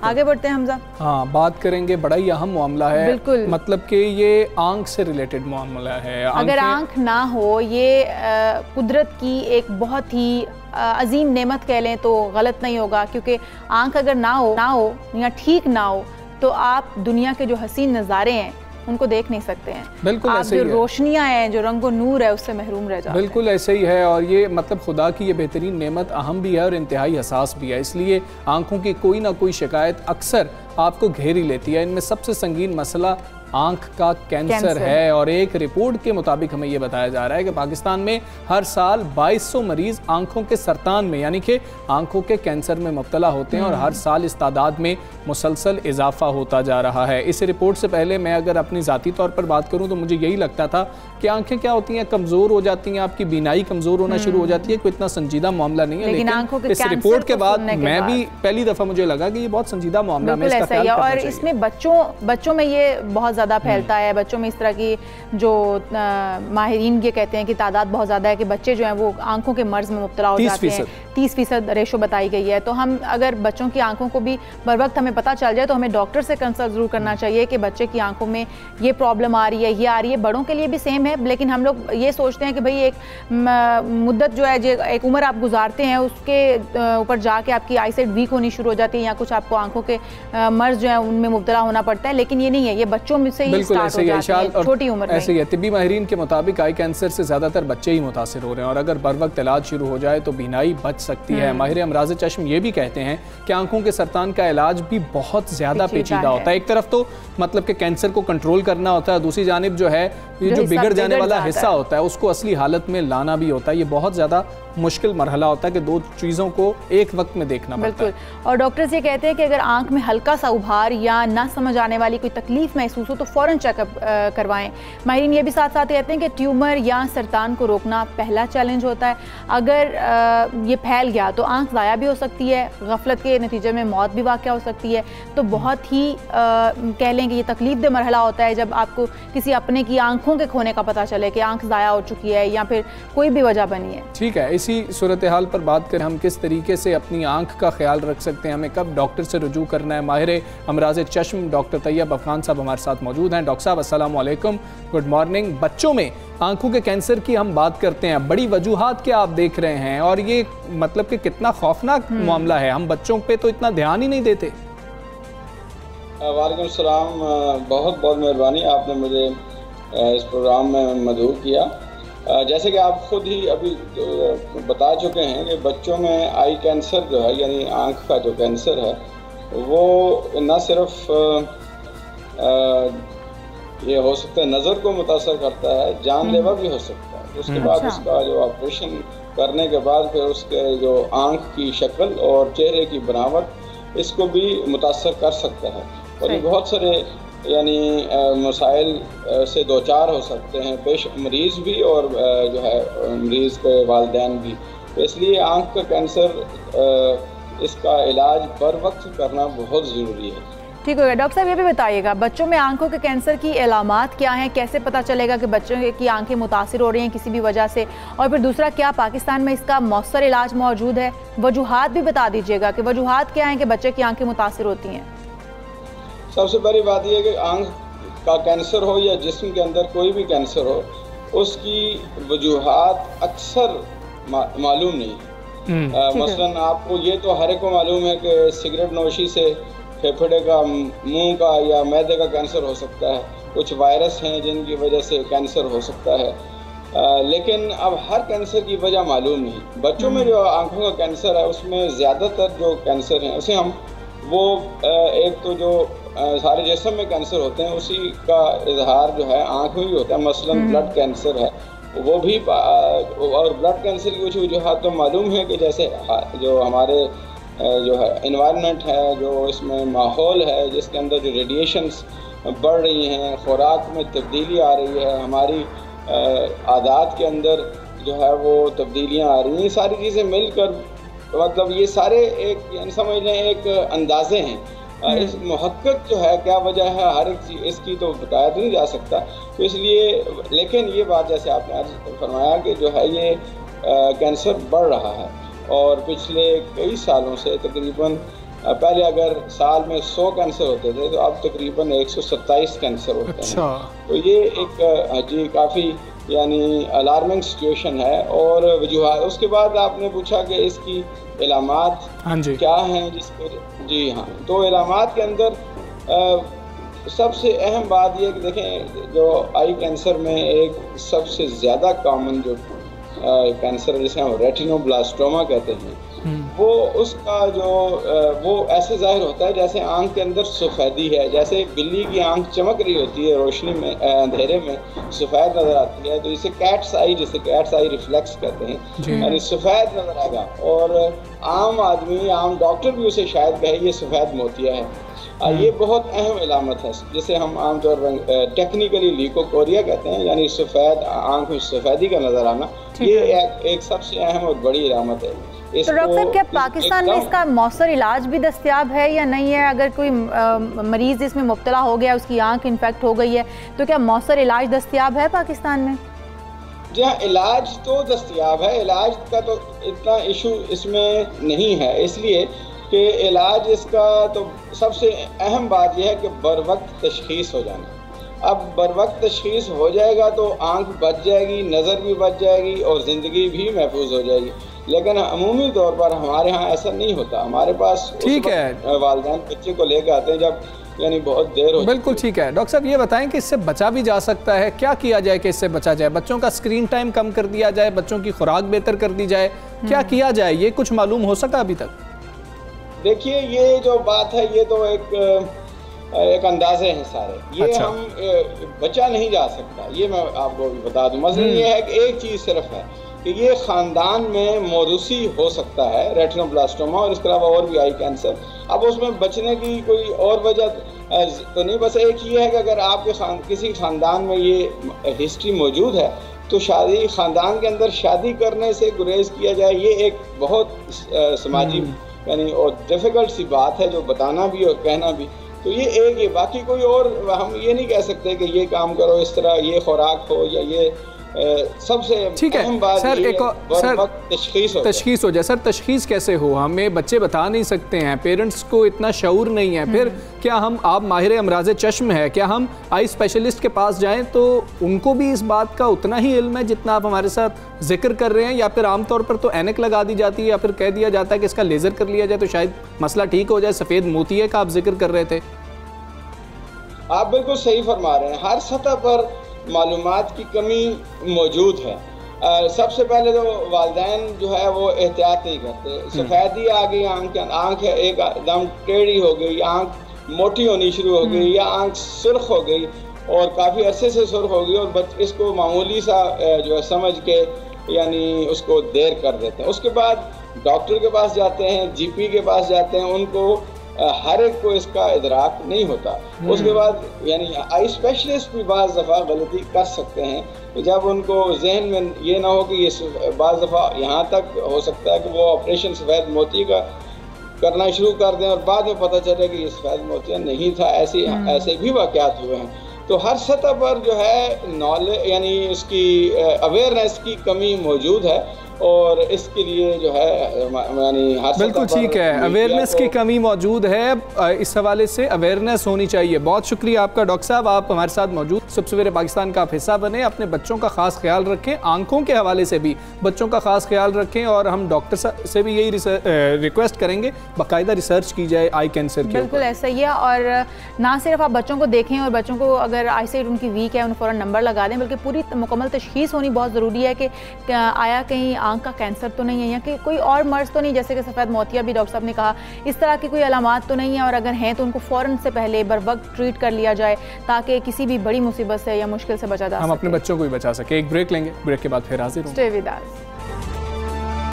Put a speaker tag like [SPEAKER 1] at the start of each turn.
[SPEAKER 1] आगे बढ़ते हैं हमजा।
[SPEAKER 2] हाँ, बात करेंगे, बड़ा ही अहम मामला है,
[SPEAKER 1] बिल्कुल,
[SPEAKER 2] मतलब कि ये आंख से रिलेटेड मामला है।
[SPEAKER 1] अगर आंख ना हो, ये कुदरत की एक बहुत ही अजीम नेमत कह लें तो गलत नहीं होगा, क्योंकि आंख अगर ना हो या ठीक ना हो तो आप दुनिया के जो हसीन नज़ारे हैं उनको देख नहीं सकते हैं।
[SPEAKER 2] बिल्कुल
[SPEAKER 1] आप
[SPEAKER 2] ऐसे
[SPEAKER 1] जो
[SPEAKER 2] ही है,
[SPEAKER 1] रोशनियाँ हैं, जो रंगो नूर है, उससे महरूम रह जाते हैं।
[SPEAKER 2] बिल्कुल ऐसे ही है, और ये मतलब खुदा की ये बेहतरीन नेमत अहम भी है और इंतहाई हसास भी है, इसलिए आंखों की कोई ना कोई शिकायत अक्सर आपको घेरी लेती है। इनमें सबसे संगीन मसला आंख का कैंसर है, और एक रिपोर्ट के मुताबिक हमें यह बताया जा रहा है कि पाकिस्तान में हर साल 2200 मरीज आंखों के सरतान में यानी कि आंखों के कैंसर में मुब्तला होते हैं, और हर साल इस तादाद में मुसलसल इजाफा होता जा रहा है। इस रिपोर्ट से पहले मैं अगर अपनी ज़ाती तौर पर बात करूं तो मुझे यही लगता था कि आंखें क्या होती हैं, कमज़ोर हो जाती हैं, आपकी बीनाई कमज़ोर होना शुरू हो जाती है, कोई इतना संजीदा मामला नहीं है। लेकिन इस रिपोर्ट के बाद मैं भी पहली दफ़ा मुझे लगा कि ये बहुत संजीदा मामला है,
[SPEAKER 1] और इसमें बच्चों में ये बहुत ज़्यादा फैलता है। बच्चों में इस तरह की जो माहिरीन ये कहते हैं कि तादाद बहुत ज़्यादा है कि बच्चे जो हैं वो आंखों के मर्ज में मुब्तला हो जाते हैं। 30% रेशो बताई गई है। तो हम अगर बच्चों की आंखों को भी बर वक्त हमें पता चल जाए तो हमें डॉक्टर से कंसल्ट ज़रूर करना चाहिए कि बच्चे की आंखों में ये प्रॉब्लम आ रही है, ये आ रही है। बड़ों के लिए भी सेम है, लेकिन हम लोग ये सोचते हैं कि भाई एक मुद्दत जो है, एक उम्र आप गुजारते हैं, उसके ऊपर जाके आपकी आईसाइट वीक होनी शुरू हो जाती है या कुछ आपको आंखों के मर्ज जो है उनमें मुब्तला होना पड़ता है। लेकिन ये नहीं है, ये बच्चों में से ही स्टार्ट हो जाती है, छोटी उम्र में।
[SPEAKER 2] ऐसे ही है, तिब्बी माहिरीन के मुताबिक आई कैंसर से ज़्यादातर बच्चे ही मुतासिर हो रहे हैं, और अगर बर वक्त इलाज शुरू हो जाए तो बीनाई बच सकती है। माहिर अमराज़ चश्म ये भी कहते हैं कि आंखों के सरतान का इलाज भी बहुत ज़्यादा पेचीदा होता है। एक तरफ तो मतलब कि कैंसर को कंट्रोल करना होता है, दूसरी जानिब जो है ये जो बिगड़ जाने वाला हिस्सा होता है उसको असली हालत में लाना भी होता है। ये बहुत ज़्यादा मुश्किल मरहला होता है कि दो चीज़ों को एक वक्त में देखना पड़ता है।
[SPEAKER 1] और डॉक्टर्स ये कहते हैं कि अगर आंख में हल्का सा उभार या ना समझ आने वाली कोई तकलीफ महसूस हो तो फ़ौरन चेकअप करवाएं। माहिरीन ये भी साथ साथ कहते हैं कि ट्यूमर या सरतान को रोकना पहला चैलेंज होता है। अगर ये फैल गया तो आंख ज़ाया भी हो सकती है, गफलत के नतीजे में मौत भी वाक़या हो सकती है। तो बहुत ही कह लें कि ये तकलीफ दे मरहला होता है जब आपको किसी अपने की आंखों के खोने का पता चले कि आंख ज़ाया हो चुकी है या फिर कोई भी वजह बनी है।
[SPEAKER 2] ठीक है, इसी सूरत हाल पर बात करें हम किस तरीके से अपनी आंख का ख्याल रख सकते हैं, हमें कब डॉक्टर से रुजू करना है। माहिर अमराज़ चश्म डॉक्टर तैयब अफगान साहब हमारे साथ मौजूद हैं। डॉक्टर साहब अस्सलाम वालेकुम, गुड मॉर्निंग। बच्चों में आंखों के कैंसर की हम बात करते हैं, बड़ी वजूहात क्या आप देख रहे हैं, और ये मतलब कि कितना खौफनाक मामला है, हम बच्चों पे तो इतना ध्यान ही नहीं देते।
[SPEAKER 3] वालेकुम सलाम, बहुत बहुत मेहरबानी, आपने मुझे इस प्रोग्राम में मदऊ किया। जैसे कि आप खुद ही अभी बता चुके हैं कि बच्चों में आई कैंसर जो है यानी आँख का जो कैंसर है वो न सिर्फ ये हो सकता है नज़र को मुतासर करता है, जानलेवा भी हो सकता है। उसके बाद उसका जो ऑपरेशन करने के बाद फिर उसके जो आँख की शक्ल और चेहरे की बनावट इसको भी मुतासर कर सकता है, और ये बहुत सारे यानी मसाइल से दो चार हो सकते हैं, मरीज़ भी और जो है मरीज़ के वालिदैन भी। तो इसलिए आँख का कैंसर इसका इलाज बर वक्त करना बहुत ज़रूरी है।
[SPEAKER 1] ठीक होगा। डॉक्टर साहब ये भी बताइएगा, बच्चों में आंखों के कैंसर की अलामात क्या हैं, कैसे पता चलेगा कि बच्चों की आंखें मुतासिर हो रही हैं किसी भी वजह से, और फिर दूसरा क्या पाकिस्तान में इसका मौसर इलाज मौजूद है। वजूहात भी बता दीजिएगा कि वजूहात क्या हैं कि बच्चे की आंखें मुतासिर होती हैं।
[SPEAKER 3] सबसे बड़ी बात यह है कि आँख का कैंसर हो या जिस्म के अंदर कोई भी कैंसर हो, उसकी वजूहात अक्सर मालूम नहीं। मसलन आपको ये तो हर एक को मालूम है कि सिगरेट नोशी से फेफड़े का, मुंह का या मैदे का कैंसर हो सकता है, कुछ वायरस हैं जिनकी वजह से कैंसर हो सकता है, लेकिन अब हर कैंसर की वजह मालूम नहीं। बच्चों में जो आँखों का कैंसर है उसमें ज़्यादातर जो कैंसर हैं उसे हम वो एक तो जो सारे जिस्म में कैंसर होते हैं उसी का इजहार जो है आँख में भी होता है। मसलन ब्लड कैंसर है वो भी, और ब्लड कैंसर की कुछ वजूहात तो मालूम है कि जैसे जो हमारे जो है इन्वायरमेंट है, जो इसमें माहौल है जिसके अंदर जो रेडिएशंस बढ़ रही हैं, खुराक में तब्दीली आ रही है, हमारी आदात के अंदर जो है वो तब्दीलियाँ आ रही हैं, ये सारी चीज़ें मिलकर मतलब ये सारे एक समझ लें एक अंदाजे हैं। इस मुहक्कक जो है क्या वजह है हर एक चीज़ इसकी तो बताया तो नहीं जा सकता। तो इसलिए लेकिन ये बात जैसे आपने फरमाया कि जो है ये कैंसर बढ़ रहा है, और पिछले कई सालों से तकरीबन पहले अगर साल में 100 कैंसर होते थे तो अब तकरीबन 127 कैंसर होते हैं। तो ये एक जी काफ़ी यानी अलार्मिंग सिचुएशन है। और वजूहात, उसके बाद आपने पूछा कि इसकी इलामात क्या हैं जिसको, जी हाँ, तो इलामात के अंदर सबसे अहम बात यह कि देखें जो आई कैंसर में एक सबसे ज़्यादा कॉमन जो कैंसर जिसे हम रेटिनोब्लास्टोमा कहते हैं, वो उसका जो वो ऐसे जाहिर होता है जैसे आंख के अंदर सफ़ेदी है, जैसे बिल्ली की आंख चमक रही होती है रोशनी में, अंधेरे में सफ़ेद नज़र आती है, तो इसे कैट्स आई, जिसे कैट्स आई रिफ्लेक्स कहते हैं, यानी सफ़ेद नज़र आएगा। और आम आदमी, आम डॉक्टर भी उसे शायद कहे ये सफ़ेद मोतिया है। ये बहुत अहम इलामत है जिसे हम आमतौर पर टेक्निकली ल्यूकोकोरिया कहते हैं, यानी सफ़ेद आंख में सफ़ेदी का नज़र आना। ये एक सबसे अहम और बड़ी इलामत है।
[SPEAKER 1] तो डॉक्टर साहब, क्या पाकिस्तान में इसका मौसर इलाज भी दस्तयाब है या नहीं है? अगर कोई मरीज़ इसमें मुब्तला हो गया, उसकी आंख इन्फेक्ट हो गई है, तो क्या मौसर इलाज दस्तयाब है पाकिस्तान में?
[SPEAKER 3] जी हाँ, इलाज तो दस्तयाब है। इलाज का तो इतना इशू इसमें नहीं है, इसलिए कि इलाज इसका तो सबसे अहम बात यह है कि बर वक्त तशख़ीस हो जाना। अब बर वक्त तशख़ीस हो जाएगा तो आंख बच जाएगी, नज़र भी बच जाएगी और ज़िंदगी भी महफूज हो जाएगी। लेकिन अमूमी तौर पर हमारे यहाँ ऐसा नहीं होता। हमारे पास
[SPEAKER 2] ठीक है,
[SPEAKER 3] वालिदैन बच्चे को लेकर आते हैं जब यानी बहुत देर हो।
[SPEAKER 2] बिल्कुल ठीक है। डॉक्टर साहब ये बताएं कि इससे बचा भी जा सकता है, क्या किया जाए कि इससे बचा जाए? बच्चों का स्क्रीन टाइम कम कर दिया जाए, बच्चों की खुराक बेहतर कर दी जाए, क्या किया जाए? ये कुछ मालूम हो सका अभी तक?
[SPEAKER 3] देखिए, ये जो बात है ये तो एक अंदाजे हैं सारे, ये हम बचा नहीं जा सकता, ये मैं आपको बता दूं। मसलन ये है कि एक चीज़ सिर्फ है कि ये ख़ानदान में मौरूसी हो सकता है रेटिनोब्लास्टोमा, और इसके अलावा और भी आई कैंसर। अब उसमें बचने की कोई और वजह तो नहीं, बस एक ये है कि अगर आपके किसी ख़ानदान में ये हिस्ट्री मौजूद है तो शादी, ख़ानदान के अंदर शादी करने से गुरेज किया जाए। ये एक बहुत समाजी यानी और डिफ़िकल्ट सी बात है जो बताना भी और कहना भी। तो ये एक, ये बाकी कोई और हम ये नहीं कह सकते कि ये काम करो, इस तरह ये खुराक हो, या ये सबसे अहम बात सर एक
[SPEAKER 2] तशख़ीस हो जाए। सर तशख़ीस कैसे हो? हमें बच्चे बता नहीं सकते हैं, पेरेंट्स को इतना शऊर नहीं है। फिर क्या आप माहिर अमराज़ चश्म है, क्या हम आई स्पेशलिस्ट के पास जाएं तो उनको भी इस बात का उतना ही इल्म है जितना आप हमारे साथ जिक्र कर रहे हैं? या फिर आमतौर पर तो ऐनक लगा दी जाती है या फिर कह दिया जाता है कि इसका लेज़र कर लिया जाए तो शायद मसला ठीक हो जाए? सफ़ेद मोतिये का आप जिक्र कर रहे थे।
[SPEAKER 3] आप बिल्कुल सही फरमा रहे हैं। हर सतह पर मालूमात की कमी मौजूद है। सबसे पहले तो वालिदैन जो है वो एहतियात नहीं करते। सफ़ेदी आ गई आँख एकदम टेढ़ी हो गई, आँख मोटी होनी शुरू हो गई, या आँख सुर्ख हो गई और काफ़ी अरसे से सुर्ख हो गई, और इसको मामूली सा जो है समझ के यानी उसको देर कर देते हैं। उसके बाद डॉक्टर के पास जाते हैं, जीपी के पास जाते हैं, उनको हर एक को इसका इदराक नहीं होता। उसके बाद यानी आई स्पेशलिस्ट भी बाज़ दफ़ा गलती कर सकते हैं, तो जब उनको जहन में ये ना हो कि ये बाज़ दफ़ा यहाँ तक हो सकता है कि वो ऑपरेशन सफ़ेद मोती का करना शुरू कर दें और बाद में पता चले कि ये सफ़ेद मोतिया नहीं था। ऐसे भी वाक़यात हुए हैं। तो हर सतह पर जो है नॉलेज यानी उसकी अवेयरनेस की कमी मौजूद है, और इसके लिए जो है यानी
[SPEAKER 2] बिल्कुल ठीक है, अवेयरनेस की कमी मौजूद है। इस हवाले से अवेयरनेस होनी चाहिए। बहुत शुक्रिया आपका डॉक्टर साहब, आप हमारे साथ मौजूद। सुबह सवेरे पाकिस्तान का आप हिस्सा बने, अपने बच्चों का खास ख्याल रखें, आंखों के हवाले से भी बच्चों का खास ख्याल रखें, और हम डॉक्टर से भी यही रिक्वेस्ट करेंगे बाकायदा रिसर्च की जाए आई कैंसर की।
[SPEAKER 1] बिल्कुल ऐसा ही है, और ना सिर्फ आप बच्चों को देखें और बच्चों को अगर आईसाइट उनकी वीक है उन्हें फ़ौरन नंबर लगा दें, बल्कि पूरी मुकम्मल तशख़ीस होनी बहुत ज़रूरी है कि आया कहीं आँख का कैंसर तो नहीं है या कि कोई और मर्ज़ तो नहीं, जैसे कि सफ़ेद मोतिया भी डॉक्टर साहब ने कहा, इस तरह की कोई अलामात तो नहीं है, और अगर हैं तो उनको फ़ौरन से पहले बर वक्त ट्रीट कर लिया जाए ताकि किसी भी बड़ी मुसीबत से या मुश्किल से बचा जा सके।
[SPEAKER 2] हम अपने बच्चों को भी बचा सके। एक ब्रेक लेंगे, ब्रेक के बाद फिर हाजिर होंगे।
[SPEAKER 1] Stay with us.